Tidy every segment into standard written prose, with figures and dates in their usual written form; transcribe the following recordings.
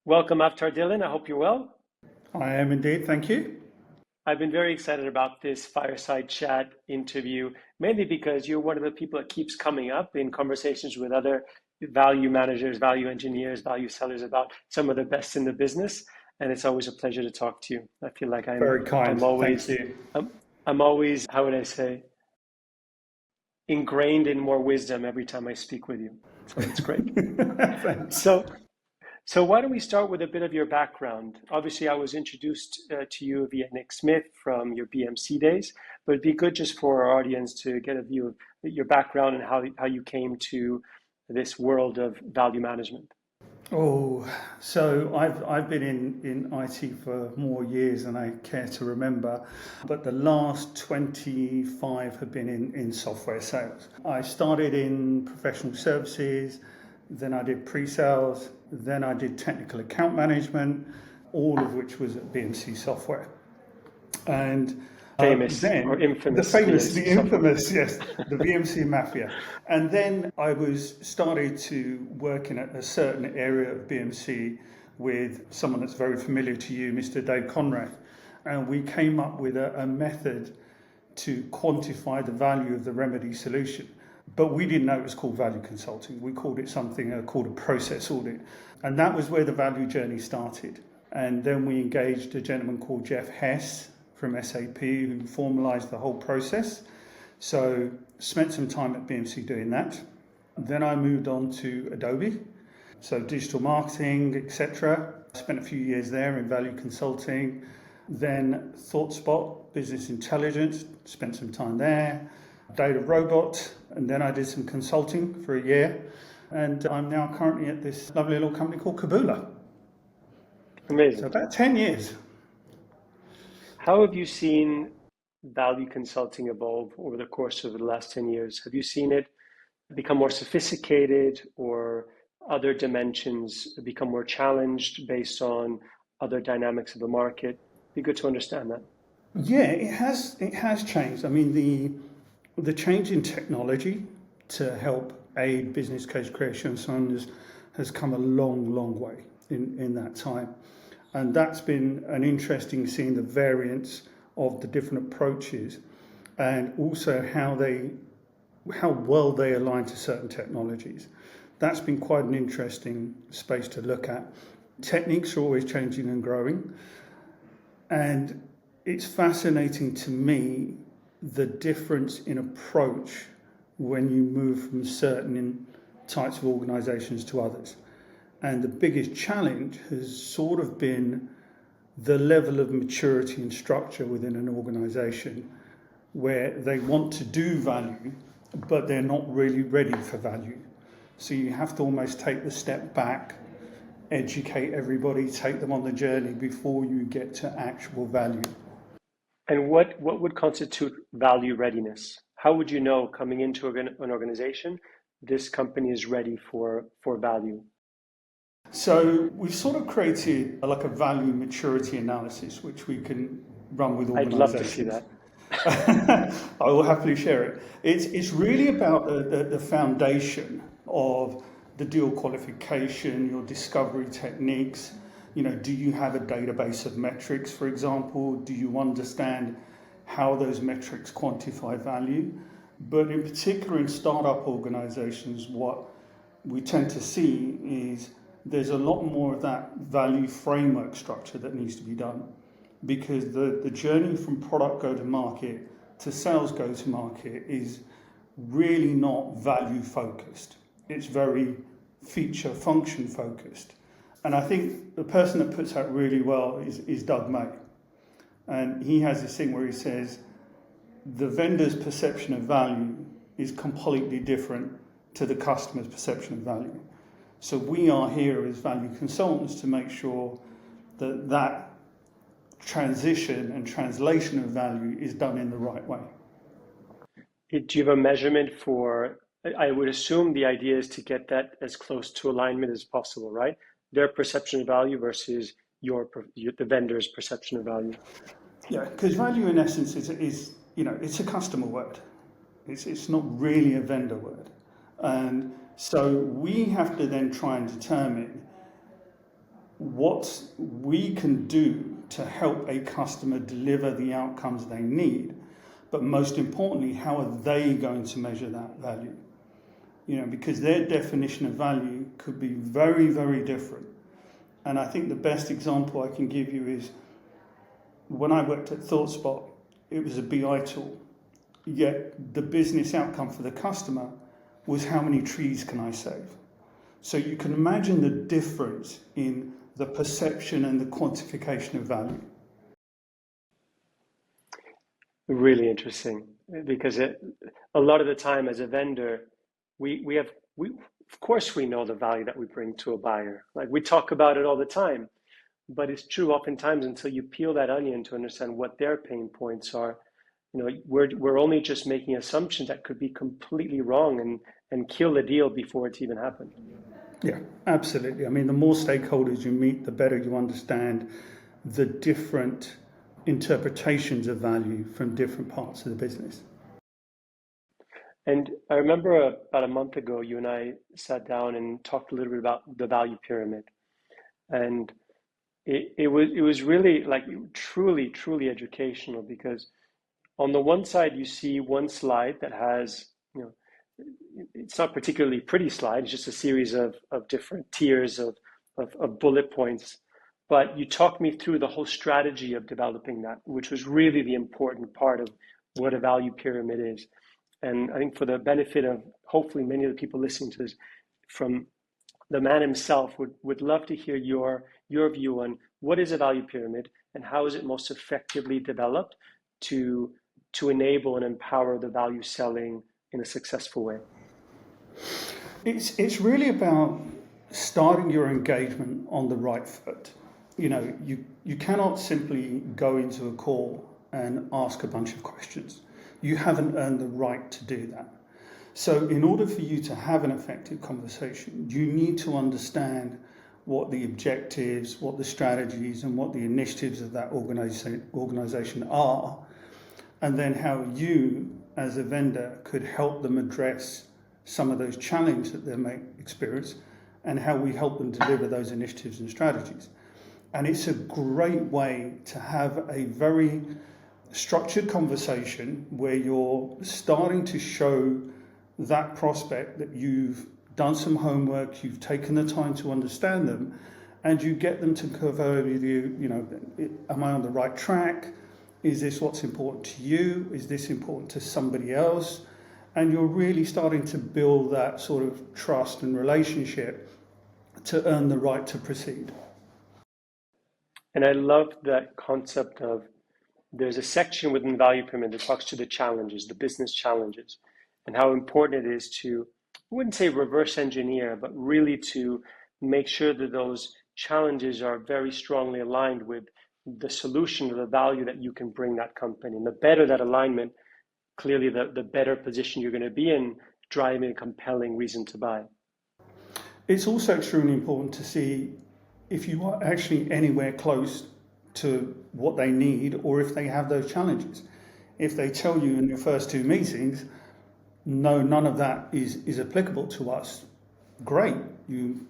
Welcome, Avtar Dhillon. I hope you're well. I am indeed, thank you. I've been very excited about this fireside chat interview, mainly because you're one of the people that keeps coming up in conversations with other value managers, value engineers, value sellers about some of the best in the business. And it's always a pleasure to talk to you. I feel like Very kind, I'm thank always, you. I'm, I'm always, how would I say, ingrained in more wisdom every time I speak with you. So it's great. Thanks. So why don't we start with a bit of your background? Obviously, I was introduced to you via Nick Smith from your BMC days, but it'd be good just for our audience to get a view of your background and how you came to this world of value management. Oh, so I've been in IT for more years than I care to remember, but the last 25 have been in software sales. I started in professional services, then I did pre-sales, then I did technical account management, all of which was at BMC Software. And Famous or then infamous the BMC software. infamous, yes, the BMC Mafia. And then I started to work in a certain area of BMC with someone that's very familiar to you, Mr. Dave Conrad. And we came up with a method to quantify the value of the remedy solution. But we didn't know it was called value consulting. We called it something called a process audit. And that was where the value journey started. And then we engaged a gentleman called Jeff Hess from SAP who formalized the whole process. So spent some time at BMC doing that. Then I moved on to Adobe, so digital marketing, etc. Spent a few years there in value consulting. Then ThoughtSpot, business intelligence, spent some time there. Data Robot, and then I did some consulting for a year. And I'm now currently at this lovely little company called Kabula. Amazing. So about 10 years. How have you seen value consulting evolve over the course of the last 10 years? Have you seen it become more sophisticated or other dimensions become more challenged based on other dynamics of the market? It'd be good to understand that. Yeah, it has changed. I mean, the change in technology to help aid business case creation and so on has come a long way in that time. And that's been an interesting seeing the variance of the different approaches and also how well they align to certain technologies. That's been quite an interesting space to look at. Techniques are always changing and growing. And it's fascinating to me the difference in approach when you move from certain types of organizations to others. And the biggest challenge has sort of been the level of maturity and structure within an organization where they want to do value, but they're not really ready for value. So you have to almost take the step back, educate everybody, take them on the journey before you get to actual value. And what would constitute value readiness? How would you know coming into an organization, this company is ready for value? So we've sort of created like a value maturity analysis, which we can run with I'd love to see organizations. that. I will happily share it. It's really about the foundation of the deal qualification, your discovery techniques. You know, do you have a database of metrics, for example? Do you understand how those metrics quantify value? But in particular in startup organizations, what we tend to see is there's a lot more of that value framework structure that needs to be done because the journey from product go-to-market to sales go-to-market is really not value focused. It's very feature function focused. And I think the person that puts that really well is Doug May. And he has this thing where he says, the vendor's perception of value is completely different to the customer's perception of value. So we are here as value consultants to make sure that that transition and translation of value is done in the right way. Do you have a measurement for, I would assume the idea is to get that as close to alignment as possible, right? Their perception of value versus the vendor's perception of value. Yeah, because value in essence is it's a customer word. It's not really a vendor word. And so we have to then try and determine what we can do to help a customer deliver the outcomes they need, but most importantly, how are they going to measure that value? Because their definition of value could be very, very different. And I think the best example I can give you is when I worked at ThoughtSpot, it was a BI tool, yet the business outcome for the customer was how many trees can I save? So you can imagine the difference in the perception and the quantification of value. Really interesting, because a lot of the time as a vendor, we of course we know the value that we bring to a buyer. Like we talk about it all the time, but it's true oftentimes until you peel that onion to understand what their pain points are, we're only just making assumptions that could be completely wrong and kill the deal before it's even happened. Yeah, absolutely. I mean, the more stakeholders you meet, the better you understand the different interpretations of value from different parts of the business. And I remember about a month ago, you and I sat down and talked a little bit about the value pyramid. And it was really like truly educational, because on the one side, you see one slide that has, it's not particularly pretty slide, it's just a series of different tiers of bullet points. But you talked me through the whole strategy of developing that, which was really the important part of what a value pyramid is. And I think for the benefit of hopefully many of the people listening to this, from the man himself, would love to hear your view on what is a value pyramid and how is it most effectively developed to enable and empower the value selling in a successful way. It's really about starting your engagement on the right foot. You cannot simply go into a call and ask a bunch of questions. You haven't earned the right to do that. So in order for you to have an effective conversation, you need to understand what the objectives, what the strategies, and what the initiatives of that organization are, and then how you, as a vendor, could help them address some of those challenges that they may experience, and how we help them deliver those initiatives and strategies. And it's a great way to have a very structured conversation where you're starting to show that prospect that you've done some homework, you've taken the time to understand them, and you get them to convey with you, am I on the right track? Is this what's important to you? Is this important to somebody else? And you're really starting to build that sort of trust and relationship to earn the right to proceed. And I love that concept of, there's a section within the value pyramid that talks to the challenges, the business challenges, and how important it is to, I wouldn't say reverse engineer, but really to make sure that those challenges are very strongly aligned with the solution or the value that you can bring that company. And the better that alignment, clearly the better position you're going to be in driving a compelling reason to buy. It's also extremely important to see if you are actually anywhere close to what they need, or if they have those challenges. If they tell you in your first two meetings, no, none of that is applicable to us, great. You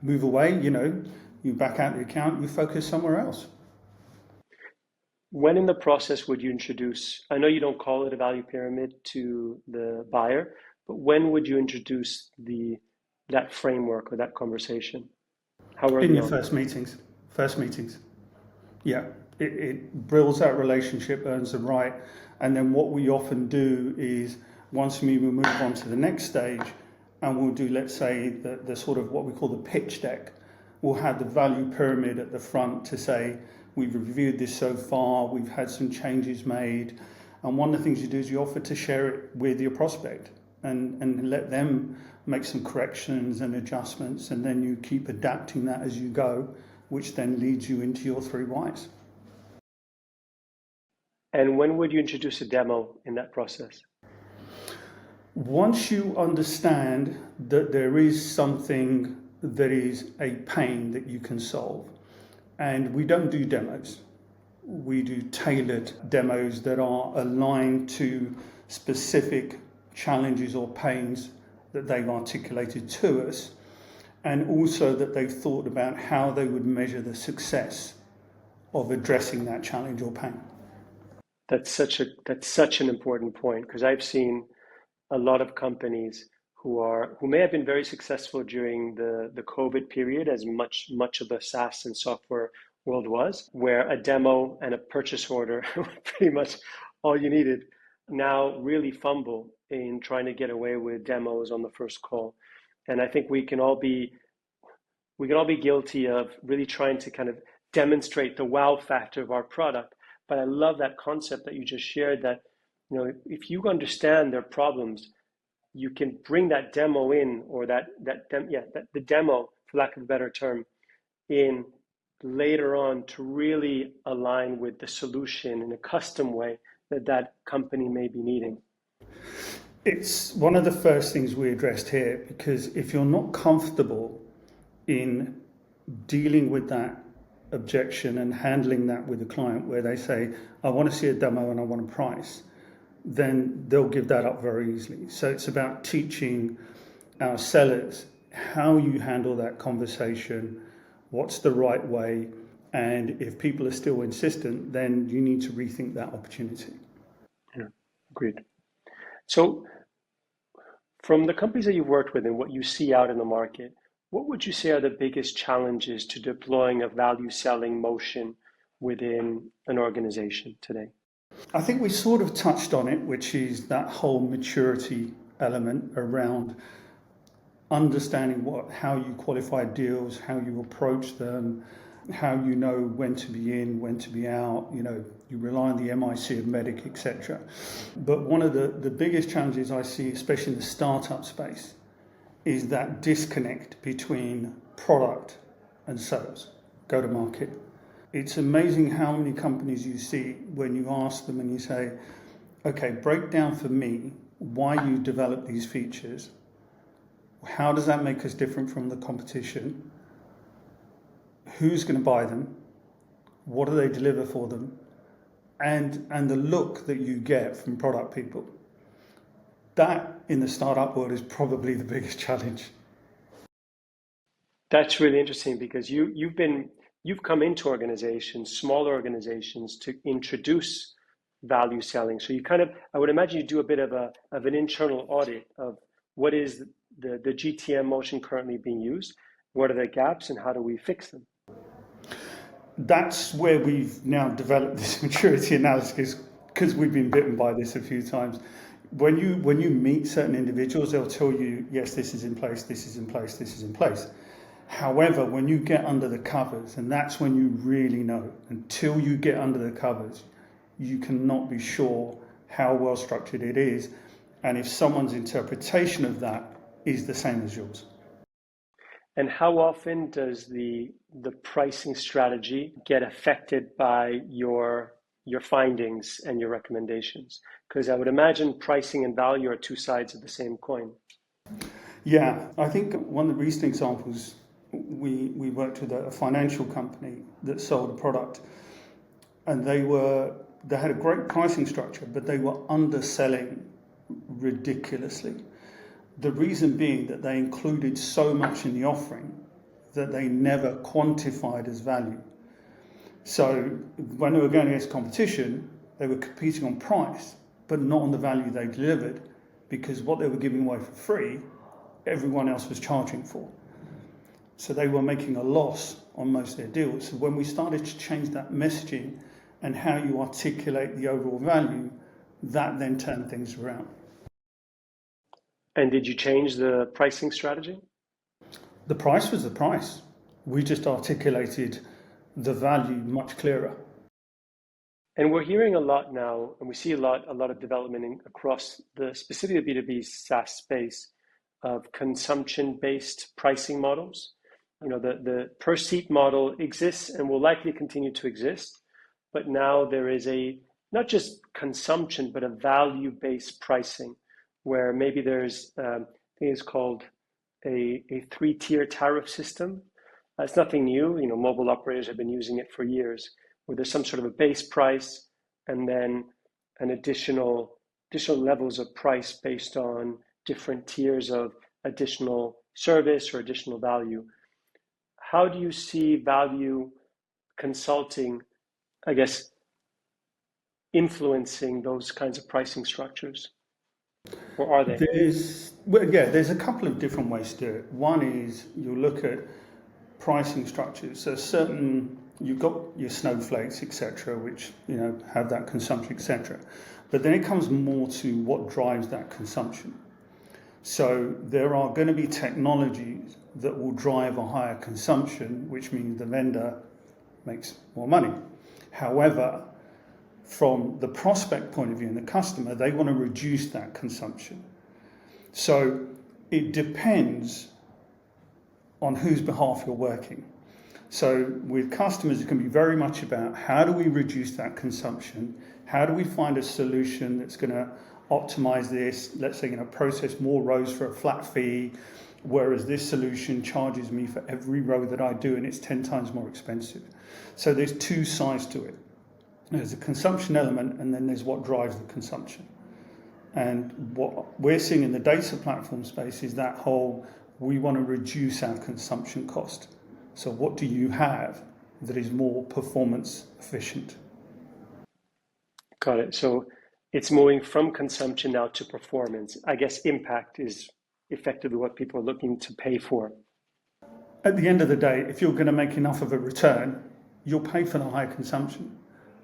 move away, you back out the account, you focus somewhere else. When in the process would you introduce, I know you don't call it a value pyramid to the buyer, but when would you introduce that framework or that conversation? How early in your on? first meetings. Yeah, it builds that relationship, earns the right. And then what we often do is, once we move on to the next stage, and we'll do, let's say, the sort of what we call the pitch deck. We'll have the value pyramid at the front to say, we've reviewed this so far, we've had some changes made. And one of the things you do is you offer to share it with your prospect and let them make some corrections and adjustments, and then you keep adapting that as you go, which then leads you into your 3 whys. And when would you introduce a demo in that process? Once you understand that there is something that is a pain that you can solve, and we don't do demos, we do tailored demos that are aligned to specific challenges or pains that they've articulated to us. and also that they've thought about how they would measure the success of addressing that challenge or pain. That's such an important point, because I've seen a lot of companies who may have been very successful during the COVID period, as much of the SaaS and software world was, where a demo and a purchase order were pretty much all you needed, now really fumble in trying to get away with demos on the first call. And I think we can all be guilty of really trying to kind of demonstrate the wow factor of our product. But I love that concept that you just shared, that if you understand their problems, you can bring that demo in, or the demo, for lack of a better term, in later on to really align with the solution in a custom way that company may be needing. It's one of the first things we addressed here, because if you're not comfortable in dealing with that objection and handling that with the client, where they say, I want to see a demo and I want a price, then they'll give that up very easily. So it's about teaching our sellers how you handle that conversation, what's the right way, and if people are still insistent, then you need to rethink that opportunity. Yeah, agreed. So from the companies that you've worked with and what you see out in the market, what would you say are the biggest challenges to deploying a value selling motion within an organization today? I think we sort of touched on it, which is that whole maturity element around understanding how you qualify deals, how you approach them, how you know when to be in, when to be out. You rely on the MIC of Medic, etc. But one of the biggest challenges I see, especially in the startup space, is that disconnect between product and sales, go to market. It's amazing how many companies you see when you ask them and you say, okay, break down for me why you developed these features. How does that make us different from the competition? Who's going to buy them? What do they deliver for them? And the look that you get from product people. That in the startup world is probably the biggest challenge. That's really interesting, because you've come into organizations, smaller organizations, to introduce value selling. So I would imagine you do a bit of an internal audit of what is the GTM motion currently being used, what are the gaps, and how do we fix them? That's where we've now developed this maturity analysis, because we've been bitten by this a few times. When you meet certain individuals, they'll tell you, yes, this is in place, this is in place, this is in place. However, when you get under the covers, and that's when you really know, until you get under the covers, you cannot be sure how well structured it is, and if someone's interpretation of that is the same as yours. And how often does the pricing strategy get affected by your findings and your recommendations? Because I would imagine pricing and value are two sides of the same coin. Yeah, I think one of the recent examples, we worked with a financial company that sold a product, and they had a great pricing structure, but they were underselling ridiculously. The reason being that they included so much in the offering that they never quantified as value. So when they were going against competition, they were competing on price, but not on the value they delivered, because what they were giving away for free, everyone else was charging for. So they were making a loss on most of their deals. So when we started to change that messaging and how you articulate the overall value, that then turned things around. And did you change the pricing strategy? The price was the price. We just articulated the value much clearer. And we're hearing a lot now, and we see a lot of development across specifically the B2B SaaS space, of consumption-based pricing models. The per seat model exists and will likely continue to exist, but now there is not just consumption, but a value-based pricing, where maybe there's I think it's called a 3-tier tariff system. It's nothing new. Mobile operators have been using it for years, where there's some sort of a base price and then an additional levels of price based on different tiers of additional service or additional value. How do you see value consulting, I guess, influencing those kinds of pricing structures? Or are they? There's a couple of different ways to do it. One is you look at pricing structures. So you've got your snowflakes, etc., which have that consumption, etc. But then it comes more to what drives that consumption. So there are going to be technologies that will drive a higher consumption, which means the vendor makes more money. However, from the prospect point of view and the customer, they want to reduce that consumption. So it depends on whose behalf you're working. So with customers, it can be very much about how do we reduce that consumption? How do we find a solution that's going to optimize this? Let's say, process more rows for a flat fee, whereas this solution charges me for every row that I do and it's 10 times more expensive. So there's two sides to it. There's a consumption element and then there's what drives the consumption. And what we're seeing in the data platform space is that whole, we want to reduce our consumption cost. So what do you have that is more performance efficient? Got it. So it's moving from consumption now to performance. I guess impact is effectively what people are looking to pay for. At the end of the day, if you're going to make enough of a return, you'll pay for the high consumption.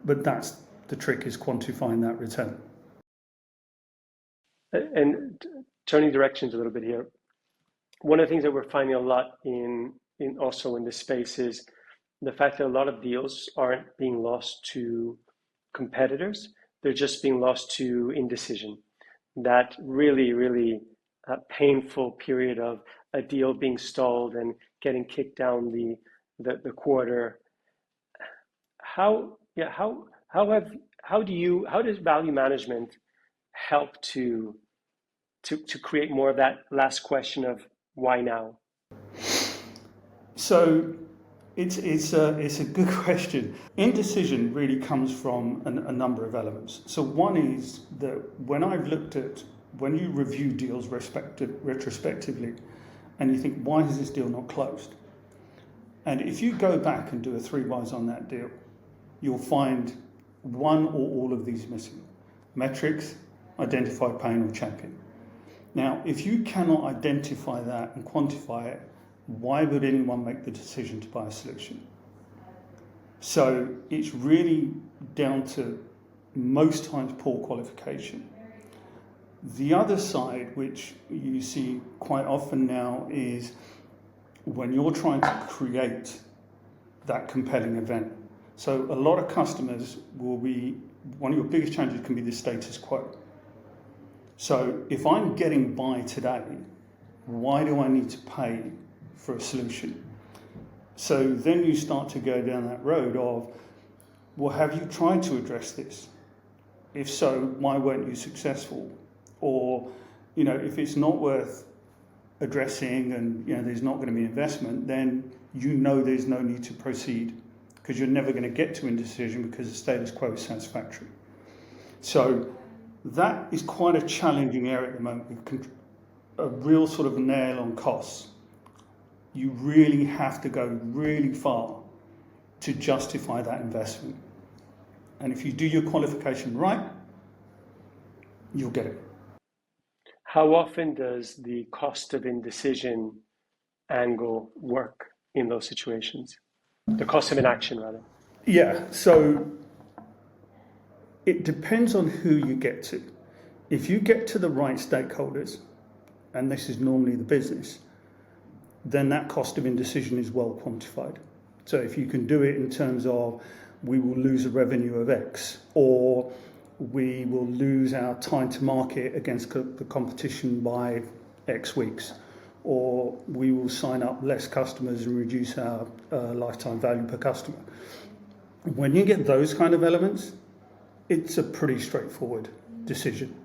But that's the trick, is quantifying that return. And turning directions a little bit here, one of the things that we're finding a lot in also in this space is the fact that a lot of deals aren't being lost to competitors. They're just being lost to indecision. That really painful period of a deal being stalled and getting kicked down the quarter. How does value management help to create more of that last question of why now? So it's a good question. Indecision really comes from a number of elements. So one is that when you review deals retrospectively and you think, why is this deal not closed? And if you go back and do a 3 whys on that deal, you'll find one or all of these missing. Metrics, identify pain, or champion. Now, if you cannot identify that and quantify it, why would anyone make the decision to buy a solution? So it's really down to most times poor qualification. The other side, which you see quite often now, is when you're trying to create that compelling event. So a lot of customers one of your biggest challenges can be the status quo. So if I'm getting by today, why do I need to pay for a solution? So then you start to go down that road of, well, have you tried to address this? If so, why weren't you successful? Or, if it's not worth addressing and there's not going to be investment, then there's no need to proceed, because you're never going to get to indecision because the status quo is satisfactory. So that is quite a challenging area at the moment. A real sort of nail on costs. You really have to go really far to justify that investment. And if you do your qualification right, you'll get it. How often does the cost of indecision angle work in those situations? The cost of inaction, rather. Yeah, so it depends on who you get to. If you get to the right stakeholders, and this is normally the business, then that cost of indecision is well quantified. So if you can do it in terms of, we will lose a revenue of X, or we will lose our time to market against the competition by X weeks, or we will sign up less customers and reduce our lifetime value per customer. When you get those kind of elements, it's a pretty straightforward decision.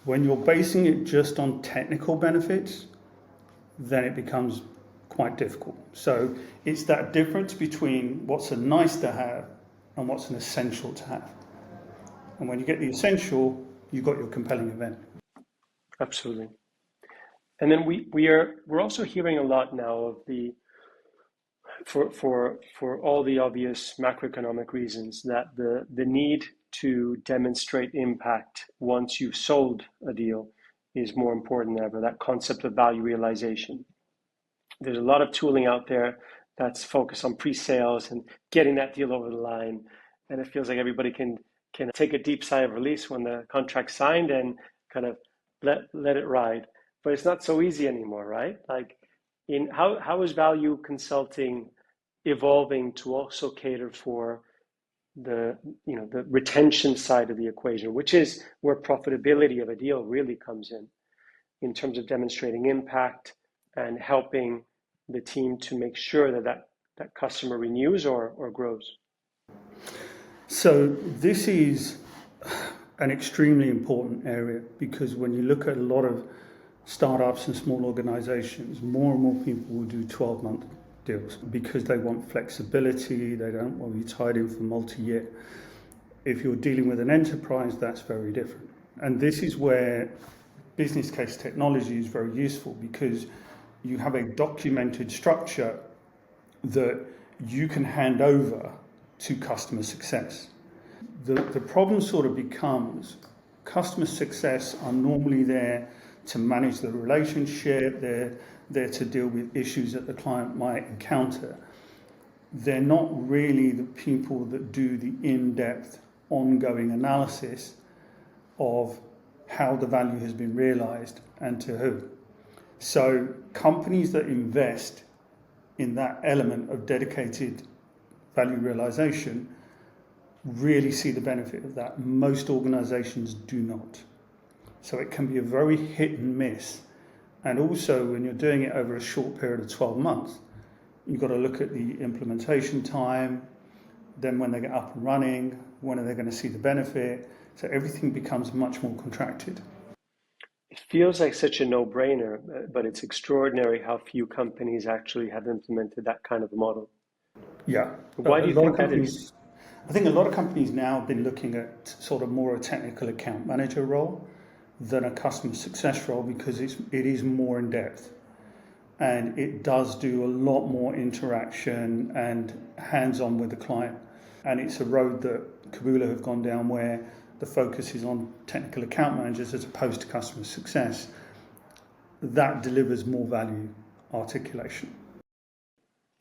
When you're basing it just on technical benefits, then it becomes quite difficult. So it's that difference between what's a nice to have and what's an essential to have. And when you get the essential, you've got your compelling event. Absolutely. And then we're also hearing a lot now of the for all the obvious macroeconomic reasons that the need to demonstrate impact once you've sold a deal is more important than ever. That concept of value realization. There's a lot of tooling out there that's focused on pre-sales and getting that deal over the line, and it feels like everybody can take a deep sigh of release when the contract's signed and kind of let it ride. But it's not so easy anymore, right? Like, in how is value consulting evolving to also cater for the the retention side of the equation, which is where profitability of a deal really comes in terms of demonstrating impact and helping the team to make sure that customer renews or grows. So this is an extremely important area, because when you look at a lot of startups and small organizations, more and more people will do 12-month deals because they want flexibility, they don't want to be tied in for multi-year. If you're dealing with an enterprise, that's very different. And this is where business case technology is very useful, because you have a documented structure that you can hand over to customer success. The problem sort of becomes customer success are normally there to manage the relationship, they're there to deal with issues that the client might encounter. They're not really the people that do the in-depth ongoing analysis of how the value has been realized and to who. So companies that invest in that element of dedicated value realization really see the benefit of that. Most organizations do not. So it can be a very hit and miss. And also, when you're doing it over a short period of 12 months, you've got to look at the implementation time, then when they get up and running, when are they going to see the benefit? So everything becomes much more contracted. It feels like such a no-brainer, but it's extraordinary how few companies actually have implemented that kind of a model. Yeah. Why do you think that is? I think a lot of companies now have been looking at sort of more a technical account manager role than a customer success role, because it is more in depth and it does do a lot more interaction and hands-on with the client. And it's a road that Kabula have gone down, where the focus is on technical account managers as opposed to customer success. That delivers more value articulation.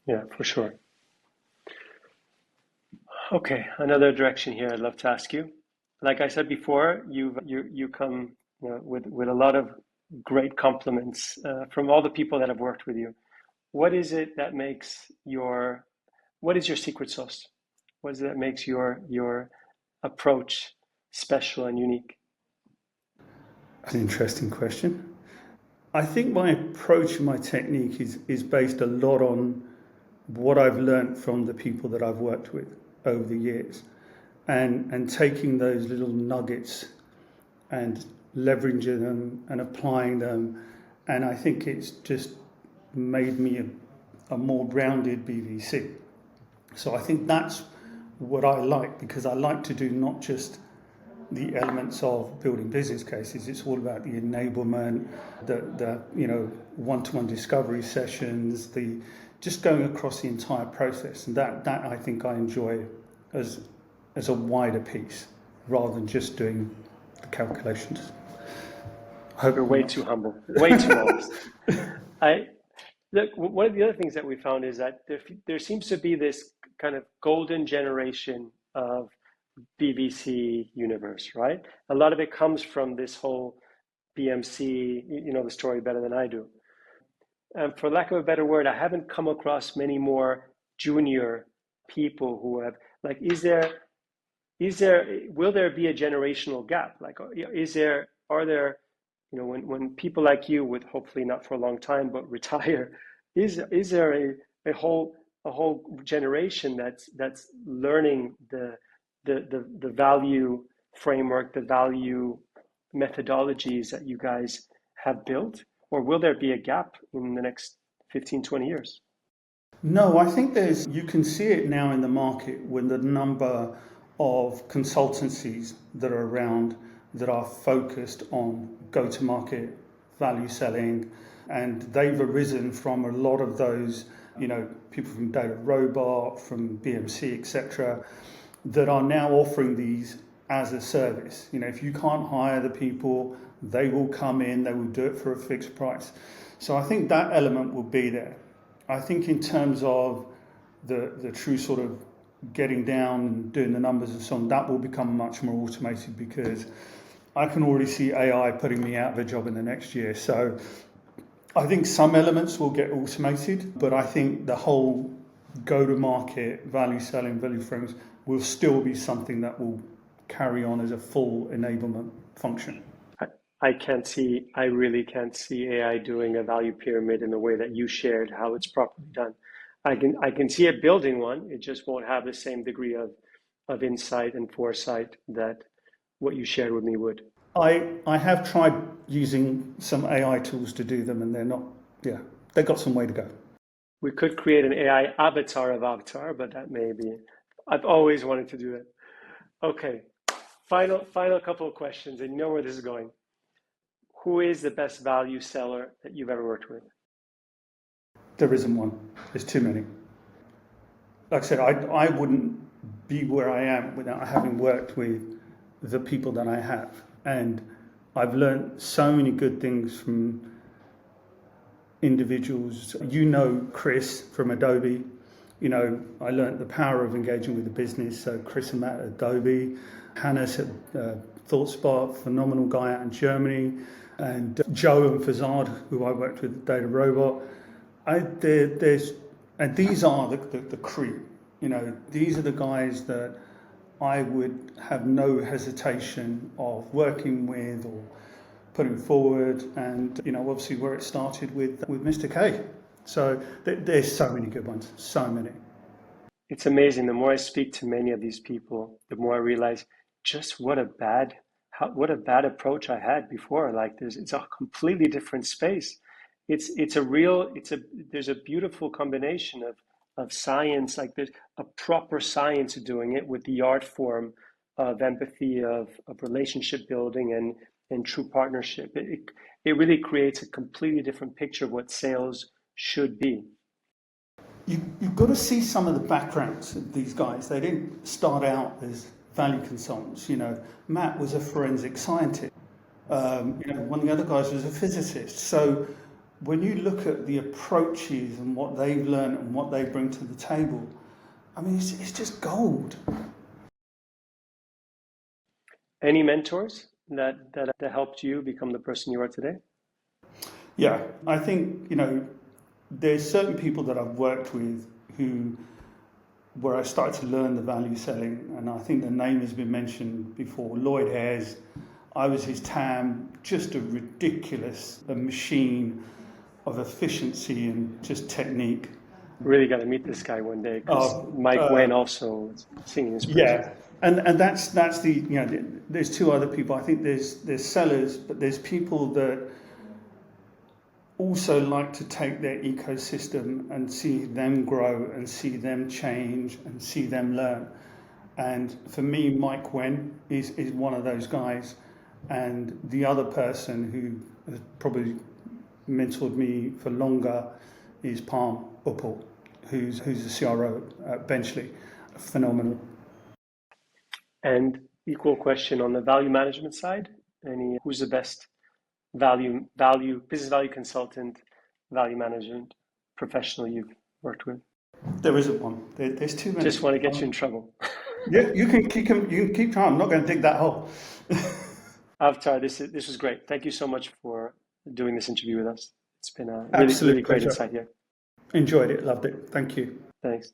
Yeah, for sure. Okay, another direction here I'd love to ask you. Like I said before, you come with a lot of great compliments from all the people that have worked with you. What is it that makes what is your secret sauce? What is it that makes your approach special and unique? That's an interesting question. I think my approach and my technique is based a lot on what I've learned from the people that I've worked with over the years, and taking those little nuggets and leveraging them and applying them. And I think it's just made me a more rounded BVC. So I think that's what I like, because I like to do not just the elements of building business cases. It's all about the enablement, the one-to-one discovery sessions, the just going across the entire process. And that I think I enjoy as a wider piece, rather than just doing the calculations. You're way too humble, way too modest. Look, one of the other things that we found is that there seems to be this kind of golden generation of BVC universe, right? A lot of it comes from this whole BMC, you know the story better than I do. And for lack of a better word, I haven't come across many more junior people who have, like, will there be a generational gap? Like, are there, when people like you, with hopefully not for a long time, but retire, is there a whole generation that's learning the value framework, the value methodologies that you guys have built? Or will there be a gap in the next 15, 20 years? No, I think you can see it now in the market, when the number of consultancies that are around that are focused on go-to-market, value selling, And they've arisen from a lot of those, people from Data Robot, from BMC, etc., that are now offering these as a service. If you can't hire the people, they will come in, they will do it for a fixed price. So I think that element will be there. I think in terms of the true sort of getting down and doing the numbers and so on, that will become much more automated, because I can already see AI putting me out of a job in the next year. So I think some elements will get automated, but I think the whole go-to-market, value selling, value frames will still be something that will carry on as a full enablement function. I really can't see AI doing a value pyramid in the way that you shared how it's properly done. I can see it building one. It just won't have the same degree of insight and foresight that what you shared with me would. I have tried using some AI tools to do them, and they've got some way to go. We could create an AI avatar of Avtar, but that may be, I've always wanted to do it. Okay, final couple of questions, and you know where this is going. Who is the best value seller that you've ever worked with? There isn't one. There's too many. Like I said, I wouldn't be where I am without having worked with the people that I have. And I've learned so many good things from individuals. Chris from Adobe. I learned the power of engaging with the business. So Chris and Matt at Adobe, Hannes at ThoughtSpot, phenomenal guy out in Germany, and Joe and Fazard, who I worked with at Data Robot. And these are the crew. These are the guys that I would have no hesitation of working with or putting forward. And obviously where it started with Mr. K. So there's so many good ones, so many. It's amazing. The more I speak to many of these people, the more I realize just what a bad approach I had before. Like it's a completely different space. There's a beautiful combination of science, like there's a proper science doing it with the art form of empathy, of relationship building and true partnership. It really creates a completely different picture of what sales should be. You've got to see some of the backgrounds of these guys. They didn't start out as value consultants. Matt was a forensic scientist. One of the other guys was a physicist. So when you look at the approaches and what they've learned and what they bring to the table, I mean, it's just gold. Any mentors that helped you become the person you are today? Yeah, I think, there's certain people that I've worked with where I started to learn the value selling, and I think the name has been mentioned before. Lloyd Ayres, I was his TAM, just a ridiculous machine of efficiency and just technique. Really got to meet this guy one day, because Mike Wen also singing his praises. Yeah, and that's the there's two other people. I think there's sellers, but there's people that also like to take their ecosystem and see them grow and see them change and see them learn. And for me, Mike Wen is one of those guys. And the other person who has probably mentored me for longer is Palm Uppal, who's the CRO at Benchley. Phenomenal. And equal question on the value management side. Who's the best business value consultant, value management professional you've worked with? There isn't one. There's too many. Just want to get you in trouble. Yeah, you can keep trying. I'm not going to dig that hole. Avtar, this was great. Thank you so much for doing this interview with us. It's been a really great insight here. Enjoyed it. Loved it. Thank you. Thanks.